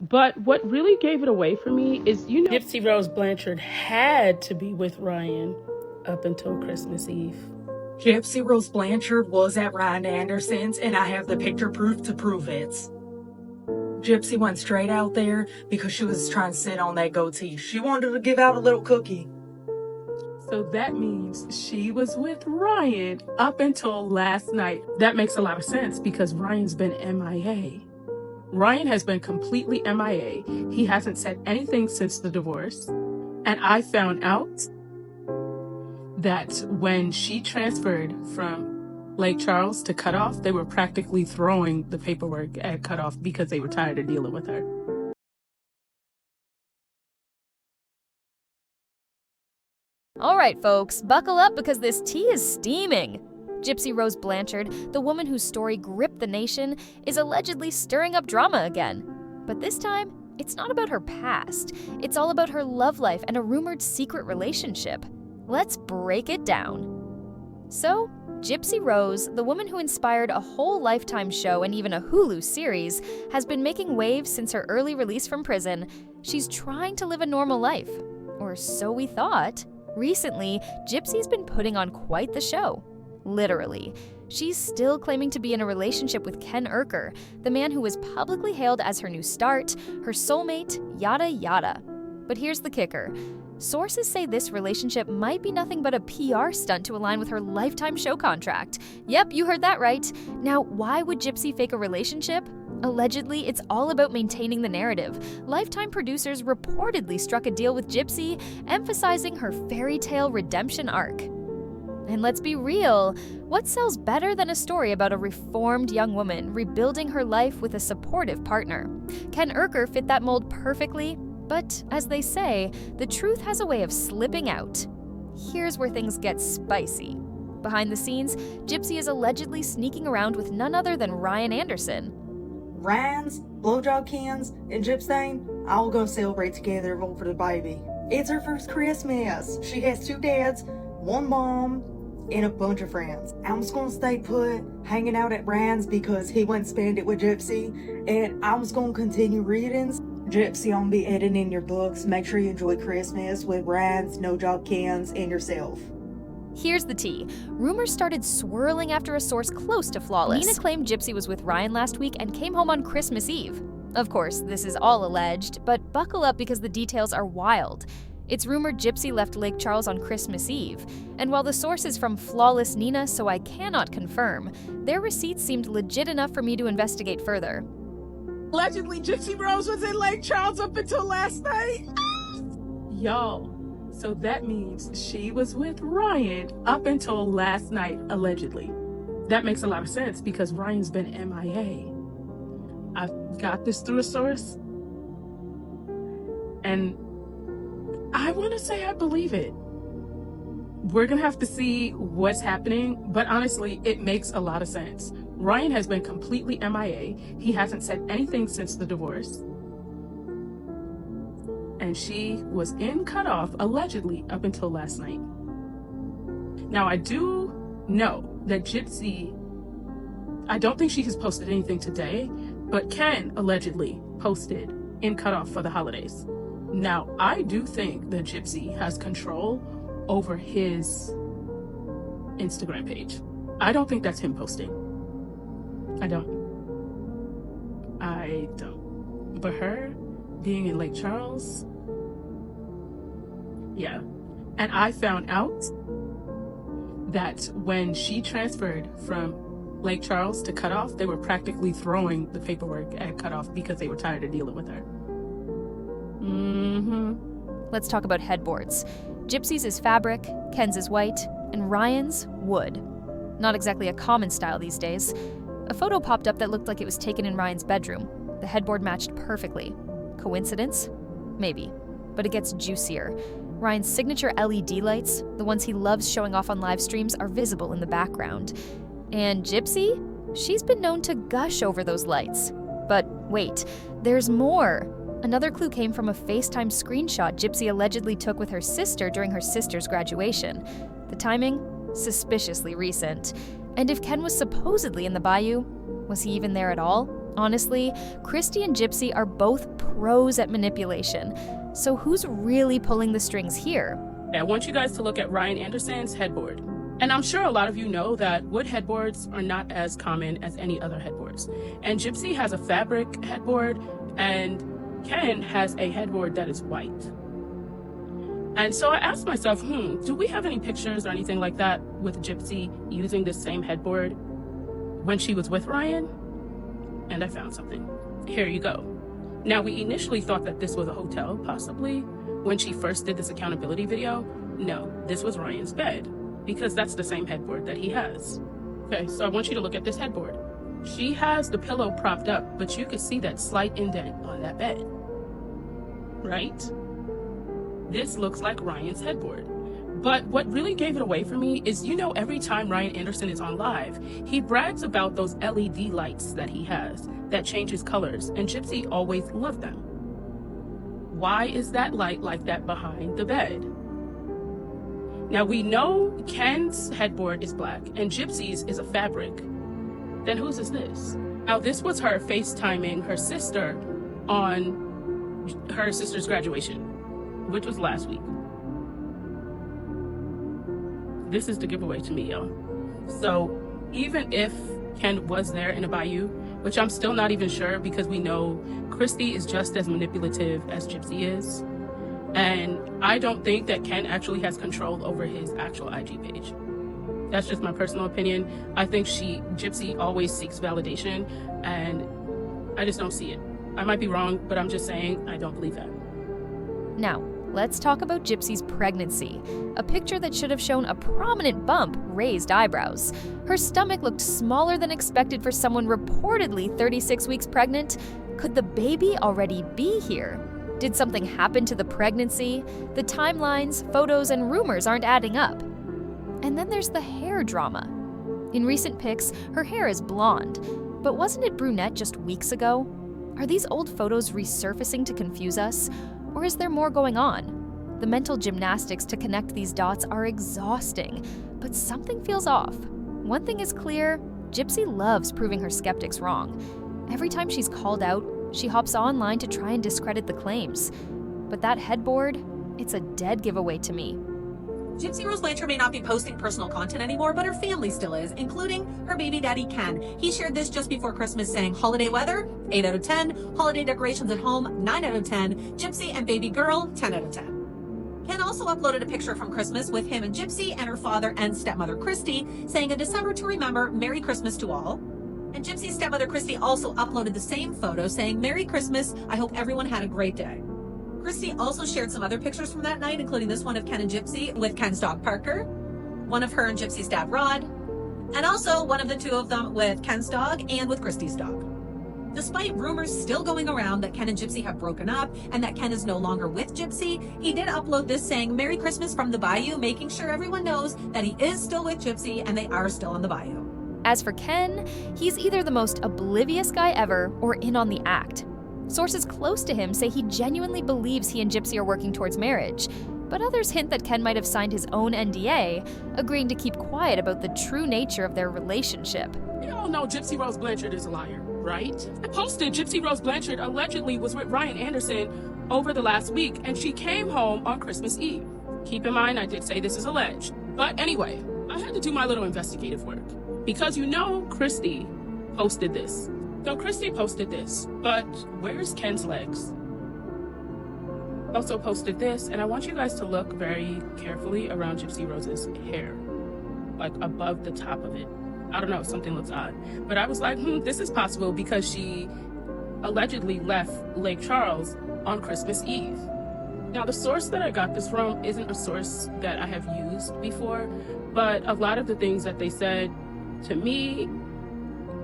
But what really gave it away for me is, Gypsy Rose Blanchard had to be with Ryan up until Christmas Eve. Gypsy Rose Blanchard was at Ryan Anderson's, and I have the picture proof to prove it. Gypsy went straight out there because she was trying to sit on that goatee. She wanted to give out a little cookie. So that means she was with Ryan up until last night. That makes a lot of sense because Ryan's been MIA. Ryan has been completely MIA. He hasn't said anything since the divorce. And I found out that when she transferred from Lake Charles to Cutoff, they were practically throwing the paperwork at Cutoff because they were tired of dealing with her. All right, folks, buckle up because this tea is steaming. Gypsy Rose Blanchard, the woman whose story gripped the nation, is allegedly stirring up drama again. But this time, it's not about her past. It's all about her love life and a rumored secret relationship. Let's break it down. So, Gypsy Rose, the woman who inspired a whole Lifetime show and even a Hulu series, has been making waves since her early release from prison. She's trying to live a normal life. Or so we thought. Recently, Gypsy's been putting on quite the show. Literally. She's still claiming to be in a relationship with Ken Urker, the man who was publicly hailed as her new start, her soulmate, yada yada. But here's the kicker. Sources say this relationship might be nothing but a PR stunt to align with her Lifetime show contract. Yep, you heard that right. Now, why would Gypsy fake a relationship? Allegedly, it's all about maintaining the narrative. Lifetime producers reportedly struck a deal with Gypsy, emphasizing her fairy tale redemption arc. And let's be real, what sells better than a story about a reformed young woman rebuilding her life with a supportive partner? Ken Urker fit that mold perfectly, but as they say, the truth has a way of slipping out. Here's where things get spicy. Behind the scenes, Gypsy is allegedly sneaking around with none other than Ryan Anderson. Ryan's, blowjob cans, and Gypsy all gonna celebrate together over the baby. It's her first Christmas. She has 2 dads, 1 mom, and a bunch of friends. I'm just gonna stay put, hanging out at Ryan's because he went spend it with Gypsy, and I'm just gonna continue readings. Gypsy, I'm gonna be editing your books. Make sure you enjoy Christmas with Ryan's, no job cans, and yourself. Here's the tea. Rumors started swirling after a source close to Flawless. Nina claimed Gypsy was with Ryan last week and came home on Christmas Eve. Of course, this is all alleged, but buckle up because the details are wild. It's rumored Gypsy left Lake Charles on Christmas Eve, and while the source is from Flawless Nina, so I cannot confirm, their receipts seemed legit enough for me to investigate further. Allegedly, Gypsy Rose was in Lake Charles up until last night. Y'all, so that means she was with Ryan up until last night, allegedly. That makes a lot of sense because Ryan's been MIA. I've got this through a source, and I want to say I believe it. We're going to have to see what's happening, but honestly, it makes a lot of sense. Ryan has been completely MIA. He hasn't said anything since the divorce. And she was in Cutoff, allegedly, up until last night. Now, I do know that Gypsy, I don't think she has posted anything today, but Ken allegedly posted in Cutoff for the holidays. Now, I do think that Gypsy has control over his Instagram page. I don't think that's him posting. I don't. But her being in Lake Charles, yeah. And I found out that when she transferred from Lake Charles to Cutoff, they were practically throwing the paperwork at Cutoff because they were tired of dealing with her. Let's talk about headboards. Gypsy's is fabric, Ken's is white, and Ryan's wood. Not exactly a common style these days. A photo popped up that looked like it was taken in Ryan's bedroom. The headboard matched perfectly. Coincidence? Maybe. But it gets juicier. Ryan's signature LED lights, the ones he loves showing off on live streams, are visible in the background. And Gypsy? She's been known to gush over those lights. But wait, there's more. Another clue came from a FaceTime screenshot Gypsy allegedly took with her sister during her sister's graduation. The timing? Suspiciously recent. And if Ken was supposedly in the bayou, was he even there at all? Honestly, Christy and Gypsy are both pros at manipulation. So who's really pulling the strings here? I want you guys to look at Ryan Anderson's headboard. And I'm sure a lot of you know that wood headboards are not as common as any other headboards. And Gypsy has a fabric headboard, and Ken has a headboard that is white. And so I asked myself, do we have any pictures or anything like that with Gypsy using this same headboard when she was with Ryan? And I found something. Here you go. Now, we initially thought that this was a hotel, possibly, when she first did this accountability video. No, this was Ryan's bed, because that's the same headboard that he has. Okay, so I want you to look at this headboard. She has the pillow propped up, but you can see that slight indent on that bed, right? This looks like Ryan's headboard. But what really gave it away for me is, every time Ryan Anderson is on live, he brags about those LED lights that he has that changes colors, and Gypsy always loved them. Why is that light like that behind the bed? Now, we know Ken's headboard is black and Gypsy's is a fabric. Then whose is this? Now, this was her FaceTiming her sister on her sister's graduation, which was last week. This is the giveaway to me, y'all. So even if Ken was there in a bayou, which I'm still not even sure, because we know Christy is just as manipulative as Gypsy is. And I don't think that Ken actually has control over his actual IG page. That's just my personal opinion. I think Gypsy always seeks validation, and I just don't see it. I might be wrong, but I'm just saying I don't believe that. Now, let's talk about Gypsy's pregnancy. A picture that should have shown a prominent bump, raised eyebrows. Her stomach looked smaller than expected for someone reportedly 36 weeks pregnant. Could the baby already be here? Did something happen to the pregnancy? The timelines, photos, and rumors aren't adding up. And then there's the hair drama. In recent pics, her hair is blonde. But wasn't it brunette just weeks ago? Are these old photos resurfacing to confuse us? Or is there more going on? The mental gymnastics to connect these dots are exhausting, but something feels off. One thing is clear, Gypsy loves proving her skeptics wrong. Every time she's called out, she hops online to try and discredit the claims. But that headboard, it's a dead giveaway to me. Gypsy Rose Blanchard may not be posting personal content anymore, but her family still is, including her baby daddy, Ken. He shared this just before Christmas saying, holiday weather, 8 out of 10. Holiday decorations at home, 9 out of 10. Gypsy and baby girl, 10 out of 10. Ken also uploaded a picture from Christmas with him and Gypsy and her father and stepmother, Christy, saying a December to remember, Merry Christmas to all. And Gypsy's stepmother, Christy, also uploaded the same photo saying, Merry Christmas, I hope everyone had a great day. Christy also shared some other pictures from that night, including this one of Ken and Gypsy with Ken's dog Parker, one of her and Gypsy's dad Rod, and also one of the two of them with Ken's dog and with Christy's dog. Despite rumors still going around that Ken and Gypsy have broken up and that Ken is no longer with Gypsy, he did upload this saying Merry Christmas from the Bayou, making sure everyone knows that he is still with Gypsy and they are still on the Bayou. As for Ken, he's either the most oblivious guy ever or in on the act. Sources close to him say he genuinely believes he and Gypsy are working towards marriage, but others hint that Ken might have signed his own NDA, agreeing to keep quiet about the true nature of their relationship. You all know Gypsy Rose Blanchard is a liar, right? I posted Gypsy Rose Blanchard allegedly was with Ryan Anderson over the last week, and she came home on Christmas Eve. Keep in mind, I did say this is alleged. But anyway, I had to do my little investigative work, because Christy posted this. So Christy posted this, but where's Ken's legs? Also posted this, and I want you guys to look very carefully around Gypsy Rose's hair, like above the top of it. I don't know, something looks odd. But I was like, this is possible because she allegedly left Lake Charles on Christmas Eve. Now, the source that I got this from isn't a source that I have used before, but a lot of the things that they said to me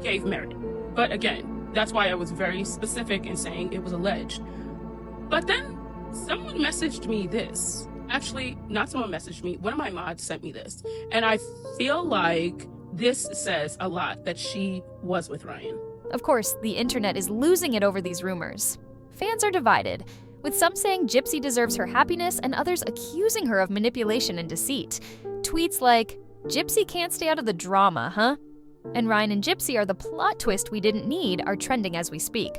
gave merit. But again, that's why I was very specific in saying it was alleged. But then someone messaged me this. Actually, not someone messaged me. One of my mods sent me this. And I feel like this says a lot that she was with Ryan. Of course, the internet is losing it over these rumors. Fans are divided, with some saying Gypsy deserves her happiness and others accusing her of manipulation and deceit. Tweets like, Gypsy can't stay out of the drama, huh? And Ryan and Gypsy are the plot twist we didn't need are trending as we speak.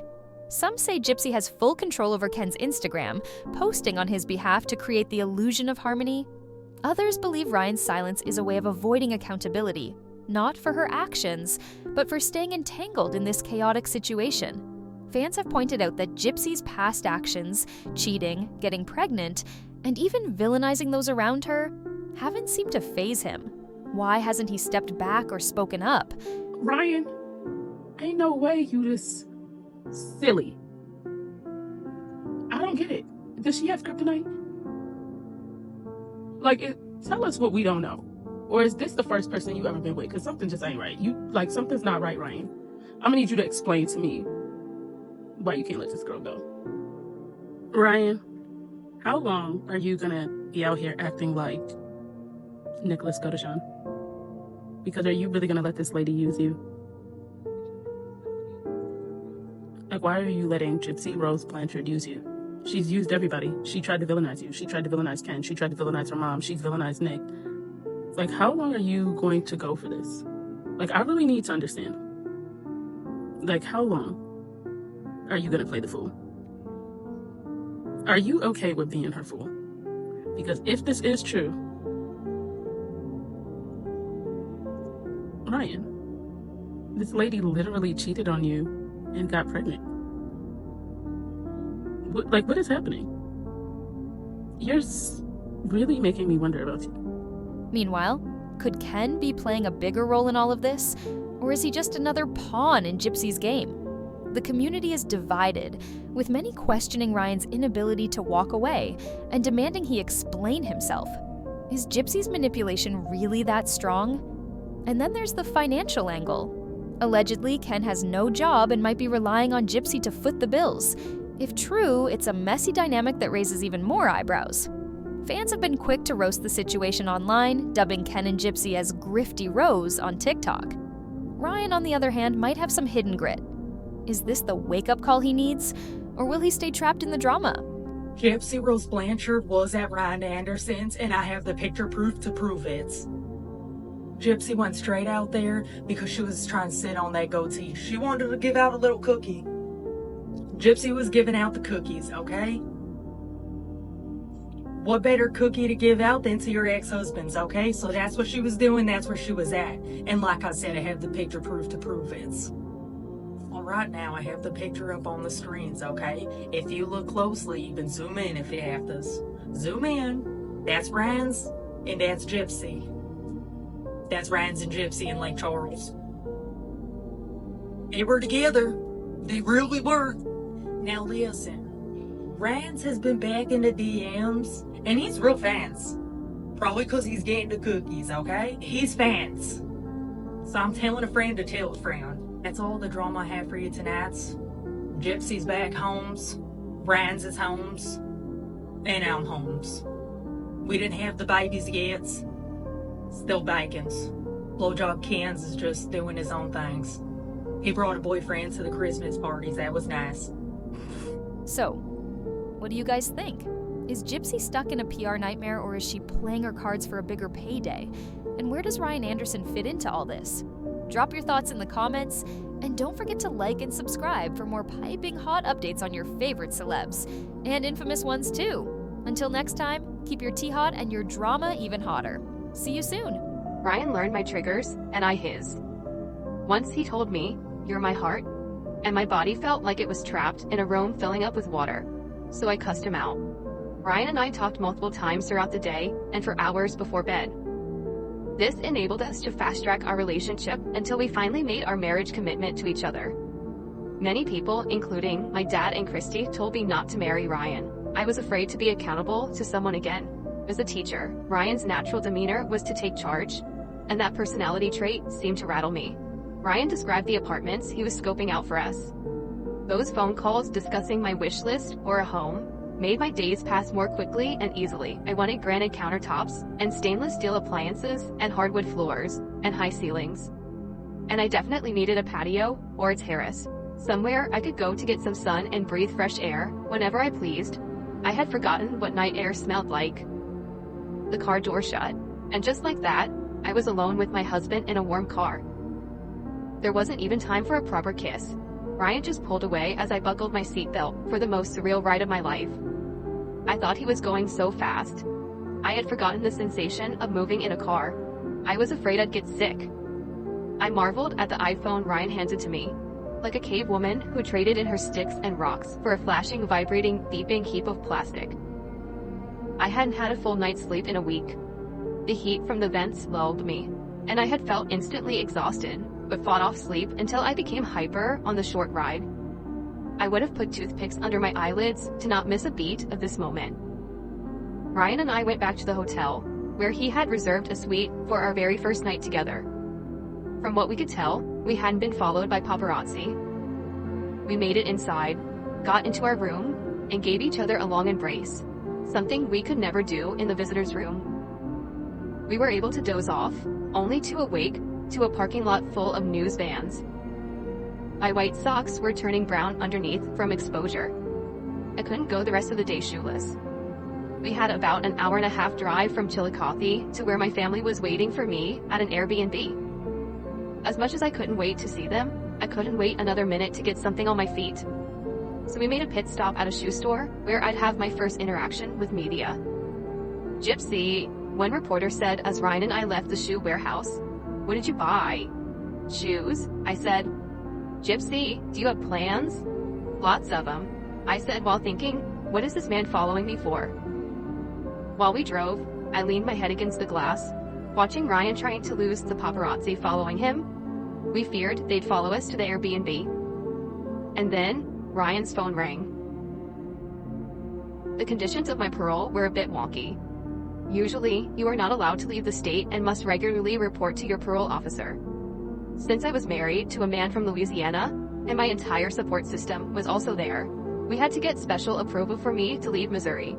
Some say Gypsy has full control over Ken's Instagram, posting on his behalf to create the illusion of harmony. Others believe Ryan's silence is a way of avoiding accountability, not for her actions, but for staying entangled in this chaotic situation. Fans have pointed out that Gypsy's past actions, cheating, getting pregnant, and even villainizing those around her, haven't seemed to faze him. Why hasn't he stepped back or spoken up? Ryan, ain't no way you this silly. I don't get it. Does she have kryptonite? Tell us what we don't know. Or is this the first person you ever been with? Because something just ain't right. Something's not right, Ryan. I'm gonna need you to explain to me why you can't let this girl go. Ryan, how long are you gonna be out here acting like Nicholas Godeshan? Because are you really gonna let this lady use you? Why are you letting Gypsy Rose Blanchard use you? She's used everybody. She tried to villainize you. She tried to villainize Ken. She tried to villainize her mom. She's villainized Nick. How long are you going to go for this? I really need to understand. How long are you gonna play the fool? Are you okay with being her fool? Because if this is true, Ryan, this lady literally cheated on you and got pregnant. What is happening? You're really making me wonder about you. Meanwhile, could Ken be playing a bigger role in all of this? Or is he just another pawn in Gypsy's game? The community is divided, with many questioning Ryan's inability to walk away and demanding he explain himself. Is Gypsy's manipulation really that strong? And then there's the financial angle. Allegedly, Ken has no job and might be relying on Gypsy to foot the bills. If true, it's a messy dynamic that raises even more eyebrows. Fans have been quick to roast the situation online, dubbing Ken and Gypsy as Grifty Rose on TikTok. Ryan, on the other hand, might have some hidden grit. Is this the wake-up call he needs, or will he stay trapped in the drama? Gypsy Rose Blanchard was at Ryan Anderson's, and I have the picture proof to prove it. Gypsy went straight out there because she was trying to sit on that goatee. She wanted to give out a little cookie. Gypsy was giving out the cookies, okay? What better cookie to give out than to your ex-husband's, okay? So that's what she was doing, that's where she was at. And like I said, I have the picture proof to prove it. Well, right now, I have the picture up on the screens, okay? If you look closely, you can zoom in if you have to. Zoom in. That's Ryan's, and that's Gypsy. That's Ryan's and Gypsy in Lake Charles. They were together. They really were. Now listen. Ryan's has been back in the DMs, and he's real fans. Probably because he's getting the cookies, okay? He's fans. So I'm telling a friend to tell a friend. That's all the drama I have for you tonight. Gypsy's back homes, Ryan's is homes, and I'm homes. We didn't have the babies yet. Still bacons. Blowjob Ken's is just doing his own things. He brought a boyfriend to the Christmas parties. That was nice. So, what do you guys think? Is Gypsy stuck in a PR nightmare, or is she playing her cards for a bigger payday? And where does Ryan Anderson fit into all this? Drop your thoughts in the comments, and don't forget to like and subscribe for more piping hot updates on your favorite celebs, and infamous ones too. Until next time, keep your tea hot and your drama even hotter. See you soon. Ryan learned my triggers, and I his. Once he told me, "You're my heart," and my body felt like it was trapped in a room filling up with water. So I cussed him out. Ryan and I talked multiple times throughout the day and for hours before bed. This enabled us to fast-track our relationship until we finally made our marriage commitment to each other. Many people, including my dad and Christy, told me not to marry Ryan. I was afraid to be accountable to someone again. As a teacher, Ryan's natural demeanor was to take charge, and that personality trait seemed to rattle me. Ryan described the apartments he was scoping out for us. Those phone calls discussing my wish list or a home made my days pass more quickly and easily. I wanted granite countertops and stainless steel appliances and hardwood floors and high ceilings. And I definitely needed a patio or a terrace, somewhere I could go to get some sun and breathe fresh air whenever I pleased. I had forgotten what night air smelled like. The car door shut, and just like that, I was alone with my husband in a warm car. There wasn't even time for a proper kiss. Ryan just pulled away as I buckled my seatbelt for the most surreal ride of my life. I thought he was going so fast. I had forgotten the sensation of moving in a car. I was afraid I'd get sick. I marveled at the iPhone Ryan handed to me, like a cave woman who traded in her sticks and rocks for a flashing, vibrating, beeping heap of plastic. I hadn't had a full night's sleep in a week. The heat from the vents lulled me, and I had felt instantly exhausted, but fought off sleep until I became hyper on the short ride. I would have put toothpicks under my eyelids to not miss a beat of this moment. Ryan and I went back to the hotel, where he had reserved a suite for our very first night together. From what we could tell, we hadn't been followed by paparazzi. We made it inside, got into our room, and gave each other a long embrace, something we could never do in the visitor's room. We were able to doze off, only to awake to a parking lot full of news vans. My white socks were turning brown underneath from exposure. I couldn't go the rest of the day shoeless. We had about an hour and a half drive from Chillicothe to where my family was waiting for me at an Airbnb. As much as I couldn't wait to see them, I couldn't wait another minute to get something on my feet. So we made a pit stop at a shoe store where I'd have my first interaction with media. "Gypsy," one reporter said as Ryan and I left the shoe warehouse. "What did you buy?" "Shoes," I said. "Gypsy, do you have plans?" "Lots of them," I said while thinking, what is this man following me for? While we drove, I leaned my head against the glass, watching Ryan trying to lose the paparazzi following him. We feared they'd follow us to the Airbnb. And then, Ryan's phone rang. The conditions of my parole were a bit wonky. Usually, you are not allowed to leave the state and must regularly report to your parole officer. Since I was married to a man from Louisiana, and my entire support system was also there, we had to get special approval for me to leave Missouri.